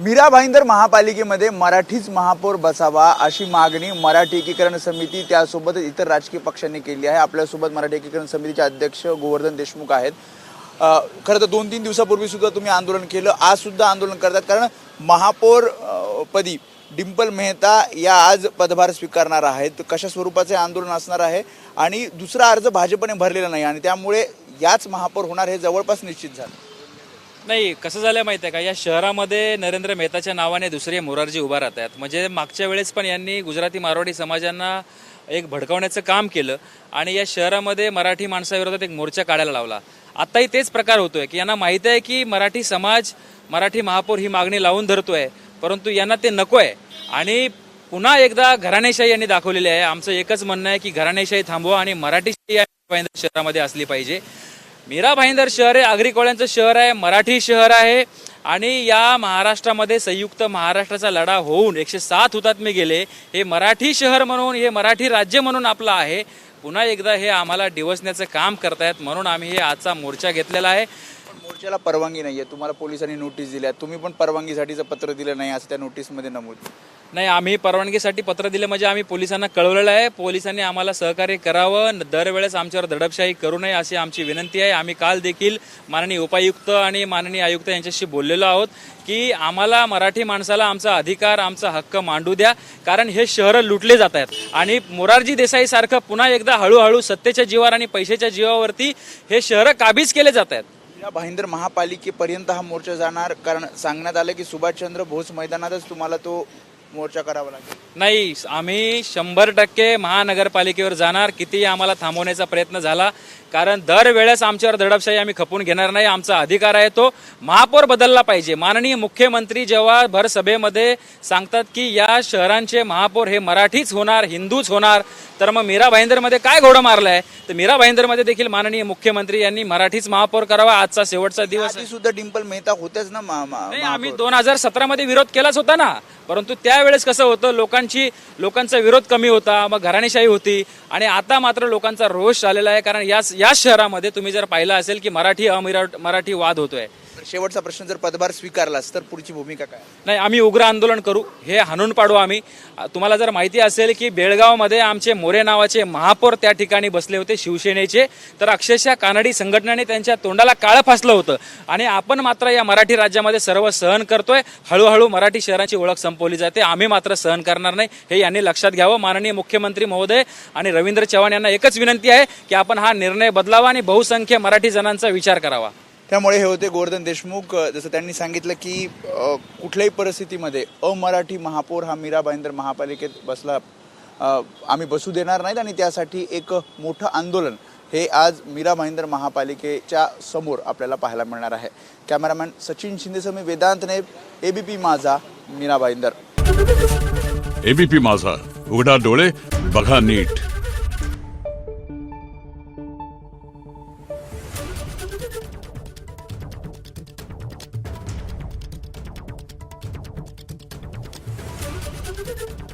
मीरा भाईंदर महापालिकेमध्ये मराठीच महापौर बसावा अशी मागणी मराठी एकीकरण समिती त्यासोबत इतर राजकीय पक्षांनी केली आहे। आपल्यासोबत मराठी एकीकरण समितीचे अध्यक्ष गोवर्धन देशमुख आहेत। खरं तर 2-3 दिवसापूर्वी सुद्धा तुम्ही आंदोलन केलं, आज सुद्धा आंदोलन करतात, कारण महापौर पदी डिंपल मेहता या आज पदभार स्वीकारणार आहेत। कशा स्वरूपाचे आंदोलन असणार आहे आणि दुसरा अर्ज भाजपने भरलेला नाही आणि त्यामुळे याच महापौर होणार हे जवळपास निश्चित झालं। नाही, कसं झालं माहिती आहे का, या शहरामध्ये नरेंद्र मेहताच्या नावाने दुसरे मोरारजी उभा राहत आहेत। म्हणजे मागच्या वेळेस पण यांनी गुजराती मारवाडी समाजांना एक भडकवण्याचं काम केलं आणि या शहरामध्ये मराठी माणसाविरोधात एक मोर्चा काढायला लावला। आताही तेच प्रकार होतोय की यांना माहिती आहे की मराठी समाज मराठी महापौर ही मागणी लावून धरतोय, परंतु यांना ते नको आहे आणि पुन्हा एकदा घराणेशाही यांनी दाखवलेली आहे। आमचं एकच म्हणणं आहे की घराणेशाही थांबवा आणि मराठीशाही या शहरामध्ये असली पाहिजे। मीरा भाईंदर शहर हे आगरी कोळ्यांचं शहर आहे, मराठी शहर आहे आणि या महाराष्ट्रामध्ये संयुक्त महाराष्ट्राचा लढा होऊन 107 हुतात्मे गेले। हे मराठी शहर म्हणून, हे मराठी राज्य म्हणून आपलं आहे। पुन्हा एकदा हे आम्हाला डिवसण्याचं काम करतायत, म्हणून आम्ही हे आजचा मोर्चा घेतलेला आहे। मोर्चाला परवानगी नाहीये, तुम्हाला पोलिसांनी नोटीस दिल्या, तुम्ही पण परवानगीसाठीचं पत्र दिलं नाही असं त्या नोटीसमध्ये नमूद नाही। आम्ही परवानगीसाठी पत्र दिले म्हणजे आम्ही पोलिसांना कळवलेलं आहे। पोलिसांनी आम्हाला सहकार्य करावं, दरवेळेस आमच्यावर दडपशाही करू नये अशी आमची विनंती आहे। आम्ही काल देखील माननीय उपायुक्त आणि माननीय आयुक्त यांच्याशी बोललेलो आहोत की आम्हाला मराठी माणसाला आमचा अधिकार, आमचा हक्क मांडू द्या, कारण हे शहरं लुटले जात आहेत आणि मोरारजी देसाई सारखं पुन्हा एकदा हळूहळू सत्तेच्या जीवावर आणि पैशाच्या जीवावरती हे शहरं काबीज केले जात आहेत। मीरा भाईंदर महापालिकेपर्यंत हा मोर्चा जाणार, कारण सांगण्यात आलं की सुभाषचंद्र बोस मैदानातच तुम्हाला तो मोर्चा करावा लागेल। नाही, आम्ही 100% महानगरपालिकेवर जाणार, कितीही आम्हाला थांबवण्याचा प्रयत्न झाला, कारण दरवेळेस आमच्यावर दडपशाही आम्ही खपून घेणार नाही। आमचा अधिकार आहे तो महापौर बदलला पाहिजे। माननीय मुख्यमंत्री जेव्हा भर सभेमध्ये सांगतात की या शहरांचे महापौर हे मराठीच होणार, हिंदूच होणार, तर मग मीरा भाईंदरमध्ये काय घोडं मारलाय? तर मीरा भाईंदरमध्ये देखील माननीय मुख्यमंत्री यांनी मराठीच महापौर करावा। आजचा शेवटचा दिवस आहे। सुद्धा डिंपल मेहता होत्याच ना नाही, आम्ही 2017 मध्ये विरोध केलाच होता ना, परंतु त्यावेळेस कसं होतं, लोकांचा विरोध कमी होता, मग घराणेशाही होती आणि आता मात्र लोकांचा रोष आलेला आहे, कारण या शहरामध्ये तुम्ही जर पाहिलं असेल की मराठी वाद होतोय। शेवटचा प्रश्न, जर पदभार स्वीकारलास तर पुढची भूमिका काय? नाही, आम्ही उग्र आंदोलन करू, हे हाणून पाडू आम्ही। तुम्हाला जर माहिती असेल की बेळगावमध्ये आमचे मोरे नावाचे महापौर त्या ठिकाणी बसले होते शिवसेनेचे, तर अक्षरशः कानडी संघटनेने त्यांच्या तोंडाला काळं फासलं होतं आणि आपण मात्र या मराठी राज्यामध्ये सर्व सहन करतोय। हळूहळू मराठी शहराची ओळख संपवली जाते, आम्ही मात्र सहन करणार नाही, हे यांनी लक्षात घ्यावं। माननीय मुख्यमंत्री महोदय आणि रवींद्र चव्हाण यांना एकच विनंती आहे की आपण हा निर्णय बदलावा आणि बहुसंख्य मराठी जणांचा विचार करावा। त्यामुळे हे होते गोवर्धन देशमुख। जसं त्यांनी सांगितलं की कुठल्याही परिस्थितीमध्ये अमराठी महापौर हा मीरा भाईंदर महापालिकेत बसला आम्ही बसू देणार नाहीत आणि त्यासाठी एक मोठं आंदोलन हे आज मीरा भाईंदर महापालिकेच्या समोर आपल्याला पाहायला मिळणार आहे। कॅमेरामॅन सचिन शिंदेसह मी वेदांत नेब, एबीपी माझा, मीरा भाईंदर। एबीपी माझा, उघडा डोळे बघा नीट। Thank you.